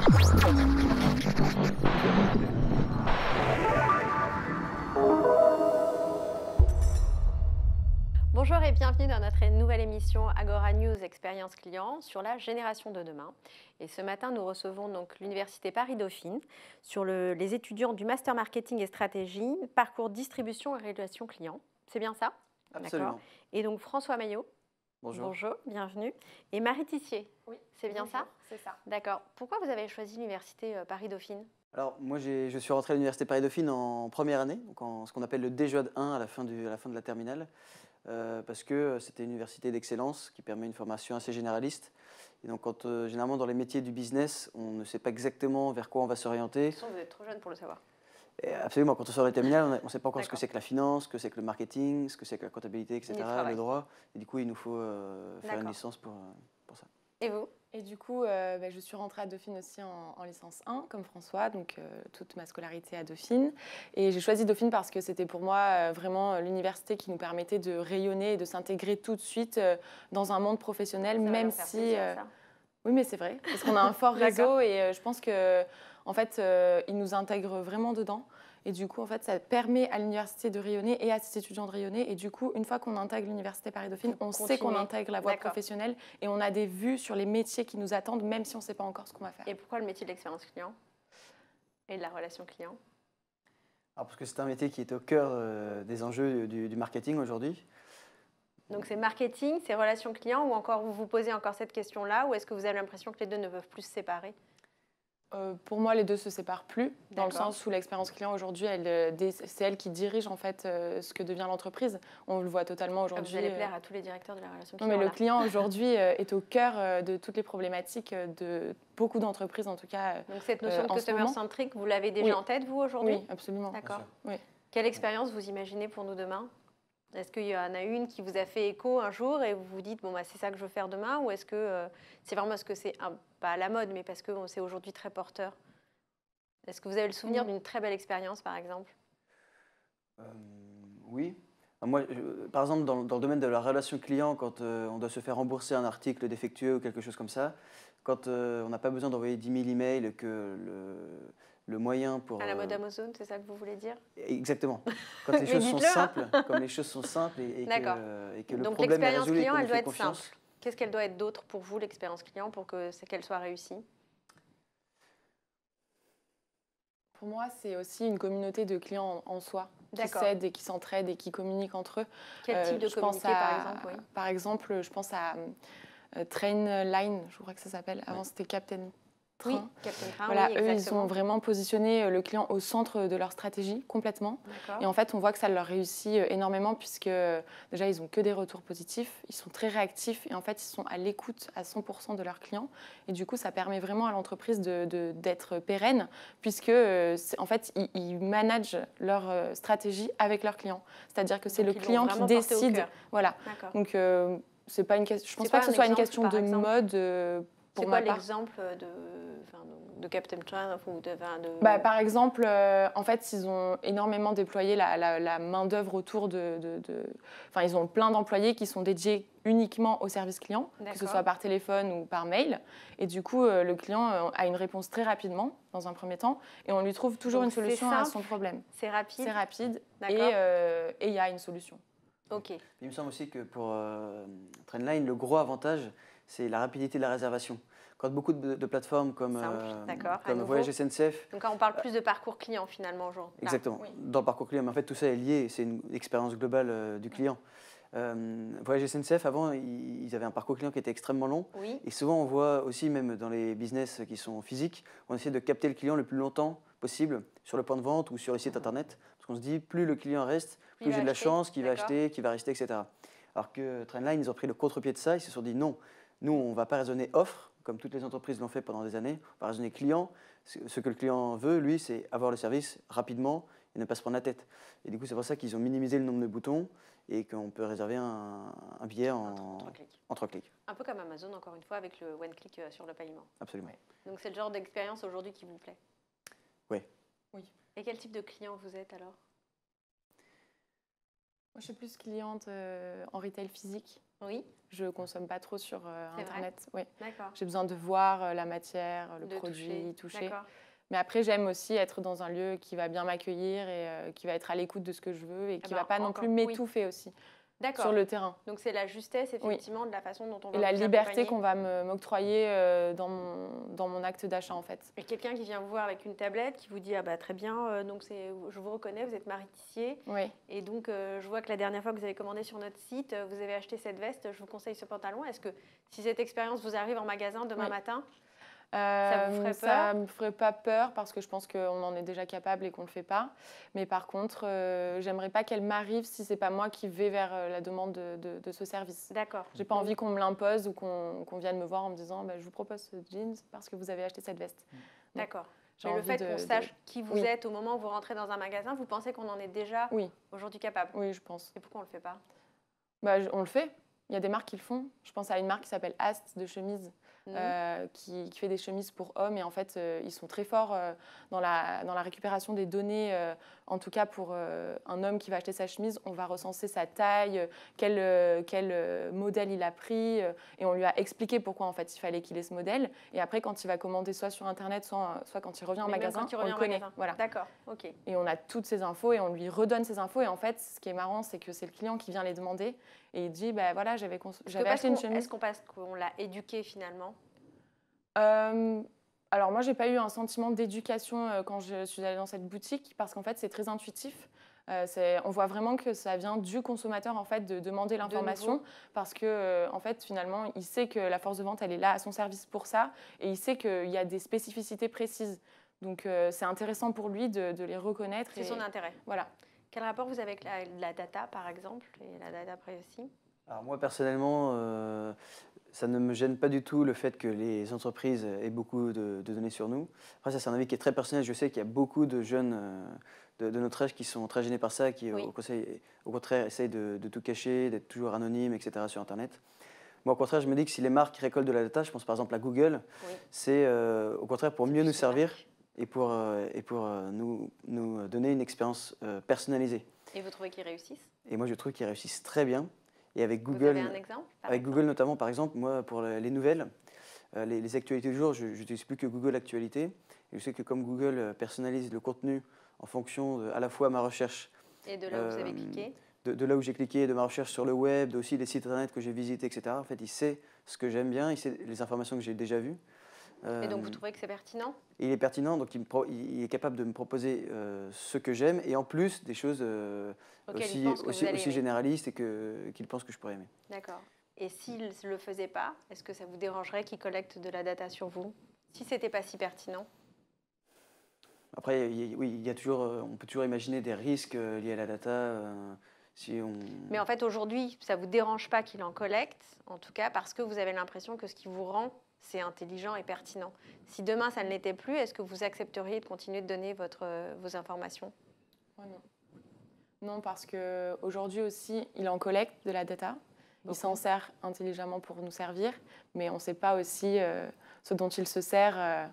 Bonjour et bienvenue dans notre nouvelle émission Agora News Expérience Client sur la génération de demain. Et ce matin, nous recevons donc l'Université Paris-Dauphine sur les étudiants du Master Marketing et Stratégie, parcours distribution et relation client. C'est bien ça? Absolument. Et donc François Maillot. Bonjour. Bonjour, bienvenue. Et Marie Tissier. Oui. C'est bien ça? C'est ça. D'accord. Pourquoi vous avez choisi l'Université Paris-Dauphine? Alors, moi, je suis rentré à l'Université Paris-Dauphine en première année, donc en ce qu'on appelle le DJOD 1 à la fin de la terminale, parce que c'était une université d'excellence qui permet une formation assez généraliste. Et donc, généralement, dans les métiers du business, on ne sait pas exactement vers quoi on va s'orienter. De toute façon, vous êtes trop jeune pour le savoir. Et absolument, quand on sort de la terminale, on ne sait pas encore ce que c'est que la finance, ce que c'est que le marketing, ce que c'est que la comptabilité, etc., le droit. Et du coup, il nous faut faire une licence pour ça. Et vous? Et du coup, je suis rentrée à Dauphine aussi en licence 1, comme François, donc toute ma scolarité à Dauphine. Et j'ai choisi Dauphine parce que c'était pour moi vraiment l'université qui nous permettait de rayonner et de s'intégrer tout de suite dans un monde professionnel, même si... Plaisir, ça. Oui, mais c'est vrai, parce qu'on a un fort réseau et je pense que, en fait, ils nous intègrent vraiment dedans. Et du coup, en fait, ça permet à l'université de rayonner et à ses étudiants de rayonner. Et du coup, une fois qu'on intègre l'université Paris-Dauphine, on sait qu'on intègre la voie professionnelle et on a des vues sur les métiers qui nous attendent, même si on ne sait pas encore ce qu'on va faire. Et pourquoi le métier de l'expérience client et de la relation client? Alors, parce que c'est un métier qui est au cœur des enjeux du marketing aujourd'hui. Donc c'est marketing, c'est relations clients, ou encore vous vous posez encore cette question-là, ou est-ce que vous avez l'impression que les deux ne peuvent plus se séparer? Pour moi, les deux se séparent plus, dans le sens où l'expérience client aujourd'hui, c'est elle qui dirige en fait ce que devient l'entreprise. On le voit totalement aujourd'hui. Vous allez plaire à tous les directeurs de la relation client. Non, mais le client aujourd'hui est au cœur de toutes les problématiques de beaucoup d'entreprises en tout cas. Donc cette notion de customer centric, vous l'avez déjà en tête vous aujourd'hui? Oui, absolument. D'accord. Oui. Quelle expérience vous imaginez pour nous demain? Est-ce qu'il y en a une qui vous a fait écho un jour et vous vous dites bon, c'est ça que je veux faire demain, ou est-ce que c'est vraiment parce que c'est pas à la mode, mais parce que c'est aujourd'hui très porteur? Est-ce que vous avez le souvenir d'une très belle expérience, par exemple? Oui. Moi, par exemple, dans le domaine de la relation client, quand on doit se faire rembourser un article défectueux ou quelque chose comme ça, quand on n'a pas besoin d'envoyer 10 000 emails, que le moyen pour... À la mode Amazon, c'est ça que vous voulez dire? Exactement. Quand les choses sont simples, comme les choses sont simples et que le Donc problème est l'expérience résolu et client, qu'on elle nous doit fait être confiance. simple. Qu'est-ce qu'elle doit être d'autre pour vous, l'expérience client, pour qu'elle soit réussie? Pour moi, c'est aussi une communauté de clients en soi, qui s'aident et qui s'entraident et qui communiquent entre eux. Quel type de communiquer, par exemple? Par exemple, je pense à Trainline, je crois que ça s'appelle. Avant, c'était Captain Train. Oui, Captain Train, voilà, oui, eux, exactement. ils ont vraiment positionné le client au centre de leur stratégie, complètement. Et en fait, on voit que ça leur réussit énormément puisque déjà, ils n'ont que des retours positifs, ils sont très réactifs et en fait, ils sont à l'écoute à 100% de leurs clients. Et du coup, ça permet vraiment à l'entreprise d'être pérenne puisque, en fait, ils managent leur stratégie avec leurs clients. C'est-à-dire que c'est le client qui décide. Voilà. Donc, c'est pas une question. Je pense pas que ce soit une question de mode. C'est quoi l'exemple de Captain Train ou par exemple, en fait, ils ont énormément déployé la main-d'œuvre autour Enfin, ils ont plein d'employés qui sont dédiés uniquement au service client, que ce soit par téléphone ou par mail. Et du coup, le client a une réponse très rapidement, dans un premier temps, et on lui trouve toujours une solution à son problème. C'est rapide. C'est rapide, et il y a une solution. Ok. Il me semble aussi que pour Trainline, le gros avantage, c'est la rapidité de la réservation. Quand beaucoup de plateformes comme Voyage SNCF... Donc là, on parle plus de parcours client finalement aujourd'hui. Exactement, dans le parcours client. Mais en fait, tout ça est lié, c'est une expérience globale du client. Voyage SNCF, avant, ils avaient un parcours client qui était extrêmement long. Oui. Et souvent, on voit aussi, même dans les business qui sont physiques, on essaie de capter le client le plus longtemps possible sur le point de vente ou sur les sites internet. Parce qu'on se dit, plus le client reste, plus j'ai de la chance qu'il va acheter, qu'il va rester, etc. Alors que Trainline, ils ont pris le contre-pied de ça, ils se sont dit non, nous, on ne va pas raisonner offre, comme toutes les entreprises l'ont fait pendant des années, on va raisonner client. Ce que le client veut, lui, c'est avoir le service rapidement et ne pas se prendre la tête. Et du coup, c'est pour ça qu'ils ont minimisé le nombre de boutons et qu'on peut réserver un billet en 3 clics. Un peu comme Amazon, encore une fois, avec le one-click sur le paiement. Absolument. Donc c'est le genre d'expérience aujourd'hui qui vous plaît? Oui. Et quel type de client vous êtes alors? Moi, je suis plus cliente en retail physique. Oui. Je ne consomme pas trop sur Internet. Oui. D'accord. J'ai besoin de voir la matière, le produit, toucher. Mais après, j'aime aussi être dans un lieu qui va bien m'accueillir et qui va être à l'écoute de ce que je veux et qui ne va pas non plus m'étouffer aussi sur le terrain. Donc, c'est la justesse, effectivement, de la façon dont on va et la liberté qu'on va m'octroyer dans mon acte d'achat, en fait. Et quelqu'un qui vient vous voir avec une tablette, qui vous dit « Ah bah très bien, donc je vous reconnais, vous êtes Marie Tissier. Oui. Et donc, je vois que la dernière fois que vous avez commandé sur notre site, vous avez acheté cette veste, je vous conseille ce pantalon. Est-ce que si cette expérience vous arrive en magasin demain matin, ça vous ferait peur? Ça ne me ferait pas peur parce que je pense qu'on en est déjà capable et qu'on ne le fait pas. Mais par contre, j'aimerais pas qu'elle m'arrive si ce n'est pas moi qui vais vers la demande de ce service. D'accord. Je n'ai pas envie qu'on me l'impose ou qu'on vienne me voir en me disant bah, « je vous propose ce jeans parce que vous avez acheté cette veste ». D'accord. Mais le fait qu'on sache qui vous êtes au moment où vous rentrez dans un magasin, vous pensez qu'on en est déjà aujourd'hui capable? Oui, je pense. Et pourquoi on ne le fait pas? On le fait. Il y a des marques qui le font. Je pense à une marque qui s'appelle Ast de chemises. Qui fait des chemises pour hommes et en fait ils sont très forts dans la récupération des données, en tout cas pour un homme qui va acheter sa chemise, on va recenser sa taille, quel modèle il a pris et on lui a expliqué pourquoi en fait il fallait qu'il ait ce modèle et après quand il va commander soit sur internet soit quand il revient en magasin, on le connaît. Voilà. D'accord, ok. Et on a toutes ces infos et on lui redonne ces infos et en fait ce qui est marrant c'est que c'est le client qui vient les demander et il dit bah voilà j'avais acheté une chemise. Est-ce qu'on l'a éduqué finalement? Alors moi, j'ai pas eu un sentiment d'éducation quand je suis allée dans cette boutique parce qu'en fait, c'est très intuitif. On voit vraiment que ça vient du consommateur en fait de demander l'information parce que en fait finalement, il sait que la force de vente elle est là à son service pour ça et il sait qu'il y a des spécificités précises. Donc c'est intéressant pour lui de les reconnaître. C'est son intérêt. Voilà. Quel rapport vous avez avec la data par exemple et la data privacy? Alors moi personnellement, ça ne me gêne pas du tout le fait que les entreprises aient beaucoup de données sur nous. Après ça c'est un avis qui est très personnel, je sais qu'il y a beaucoup de jeunes de notre âge qui sont très gênés par ça, qui au contraire essayent de tout cacher, d'être toujours anonymes, etc. sur Internet. Moi au contraire je me dis que si les marques récoltent de la data, je pense par exemple à Google, c'est au contraire pour mieux nous servir et pour nous donner une expérience personnalisée. Et vous trouvez qu'ils réussissent? Et moi je trouve qu'ils réussissent très bien. Et avec Google, vous avez un exemple, Google notamment, par exemple, moi, pour les nouvelles, les actualités du jour, je n'utilise plus que Google Actualité. Et je sais que comme Google personnalise le contenu en fonction à la fois ma recherche. Et de là où vous avez cliqué. De là où j'ai cliqué, de ma recherche sur le web, aussi des sites internet que j'ai visités, etc. En fait, il sait ce que j'aime bien, il sait les informations que j'ai déjà vues. Et donc vous trouvez que c'est pertinent? Il est pertinent, donc il est capable de me proposer ce que j'aime et en plus des choses aussi généralistes et qu'il pense que je pourrais aimer. D'accord. Et s'il ne le faisait pas, est-ce que ça vous dérangerait qu'il collecte de la data sur vous? Si ce n'était pas si pertinent? Après, il y a toujours, on peut toujours imaginer des risques liés à la data. Mais en fait, aujourd'hui, ça ne vous dérange pas qu'il en collecte, en tout cas parce que vous avez l'impression que ce qui vous rend, c'est intelligent et pertinent. Si demain, ça ne l'était plus, est-ce que vous accepteriez de continuer de donner vos informations? Non. Non, parce qu'aujourd'hui aussi, il en collecte de la data. Il s'en sert intelligemment pour nous servir, mais on ne sait pas aussi ce dont il se sert.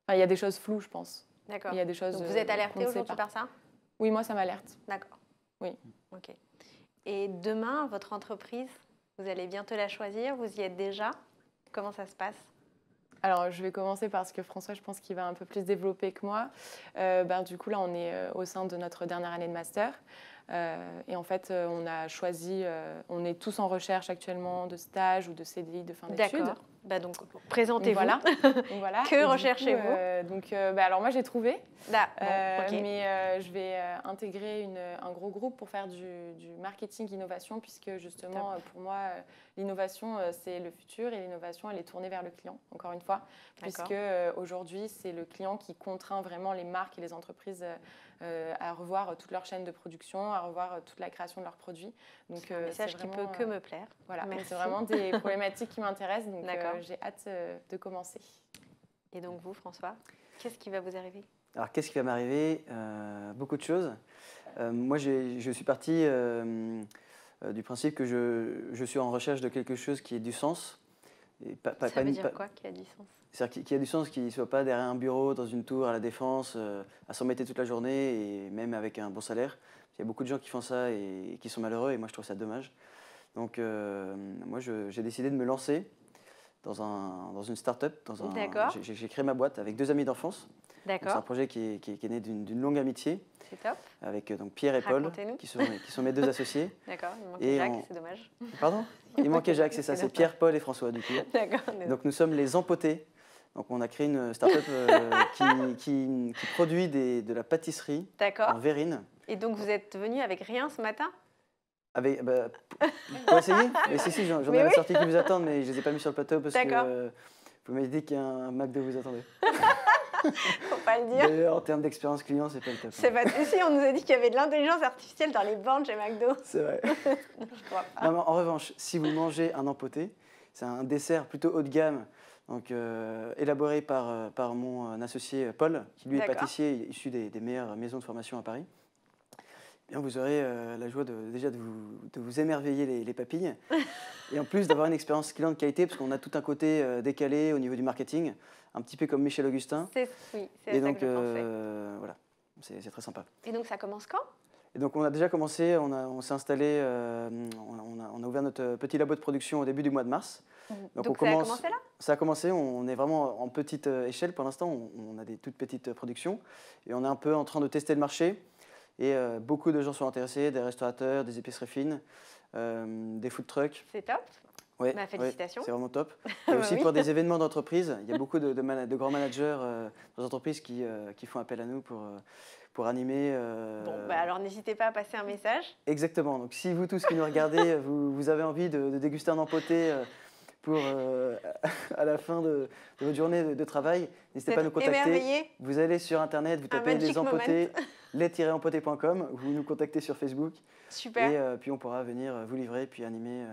Il y a des choses floues, je pense. D'accord. Il y a des choses. Donc vous êtes alerté aujourd'hui par ça? Oui, moi, ça m'alerte. D'accord. Oui. Ok. Et demain, votre entreprise, vous allez bientôt la choisir? Vous y êtes déjà? Comment ça se passe? Alors, je vais commencer parce que François, je pense qu'il va un peu plus développer que moi. Du coup, là, on est au sein de notre dernière année de master. Et en fait, on a choisi, on est tous en recherche actuellement de stage ou de CDI de fin d'études. D'accord. Donc, présentez-vous. Voilà. Que recherchez-vous? Alors moi, j'ai trouvé. Okay. Mais je vais intégrer un gros groupe pour faire du marketing innovation, puisque justement, pour moi, l'innovation, c'est le futur et l'innovation, elle est tournée vers le client, encore une fois. Puisque aujourd'hui, c'est le client qui contraint vraiment les marques et les entreprises à revoir toute leur chaîne de production, à revoir toute la création de leurs produits. Donc, c'est un message qui peut que me plaire. Voilà, c'est vraiment des problématiques qui m'intéressent, donc j'ai hâte de commencer. Et donc vous, François, qu'est-ce qui va vous arriver? Alors, qu'est-ce qui va m'arriver? Beaucoup de choses. Moi, je suis parti du principe que je suis en recherche de quelque chose qui ait du sens. Et ça veut dire quoi, qui a du sens? C'est-à-dire qu'il y a du sens, qu'il ne soit pas derrière un bureau, dans une tour à la Défense, à s'embêter toute la journée et même avec un bon salaire. Il y a beaucoup de gens qui font ça et qui sont malheureux et moi je trouve ça dommage. Donc, moi, j'ai décidé de me lancer dans une start-up. J'ai créé ma boîte avec 2 amis d'enfance. D'accord. C'est un projet qui est né d'une longue amitié. C'est top. Avec donc, Pierre et Paul, qui sont mes 2 associés. D'accord, il manquait Jacques, c'est dommage. Pardon? Il manquait Jacques, c'est ça, c'est Pierre, Paul et François du coup. D'accord. Donc nous sommes les Empotés. Donc on a créé une start-up qui produit de la pâtisserie en verrine. Et donc vous êtes venu avec rien ce matin? Pour essayer? Mais si, j'en ai la sortie qui vous attendent, mais je ne les ai pas mis sur le plateau parce que vous m'avez dit qu'il y a un McDo vous attendait. Faut pas le dire. D'ailleurs, en termes d'expérience client, c'est pas le top. C'est pas si on nous a dit qu'il y avait de l'intelligence artificielle dans les bornes chez McDo. C'est vrai. Je crois pas. Non, mais en revanche, si vous mangez un empoté, c'est un dessert plutôt haut de gamme, donc élaboré par mon associé Paul, qui lui est pâtissier issu des meilleures maisons de formation à Paris. Bien, vous aurez la joie de vous émerveiller les papilles et en plus d'avoir une expérience client de qualité parce qu'on a tout un côté décalé au niveau du marketing, un petit peu comme Michel Augustin. C'est ça que je pensais. Voilà, c'est très sympa. Et donc ça commence quand? Et donc on a déjà commencé, on s'est installé, on a ouvert notre petit labo de production au début du mois de mars. Donc ça a commencé là? Ça a commencé, on est vraiment en petite échelle pour l'instant, on a des toutes petites productions et on est un peu en train de tester le marché. Et beaucoup de gens sont intéressés, des restaurateurs, des épiceries fines, des food trucks. C'est top. Ouais, félicitations. c'est vraiment top. Et aussi pour des événements d'entreprise, il y a beaucoup de grands managers dans les entreprises qui font appel à nous pour animer. Alors n'hésitez pas à passer un message. Exactement. Donc si vous tous qui nous regardez, vous avez envie de déguster un empoté pour à la fin de votre journée de travail, n'hésitez pas à nous contacter. Émerveillé. Vous allez sur internet, vous tapez les empotés, les-empotés.com, vous nous contactez sur Facebook. Super. Et puis on pourra venir vous livrer puis animer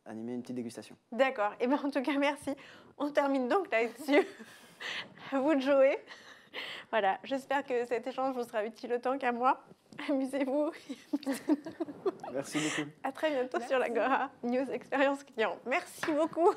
une petite dégustation. D'accord. Et en tout cas, merci. On termine donc là-dessus. À vous de jouer. Voilà. J'espère que cet échange vous sera utile autant qu'à moi. Amusez-vous. Merci beaucoup. À très bientôt sur l'Agora News Expérience Client. Merci beaucoup.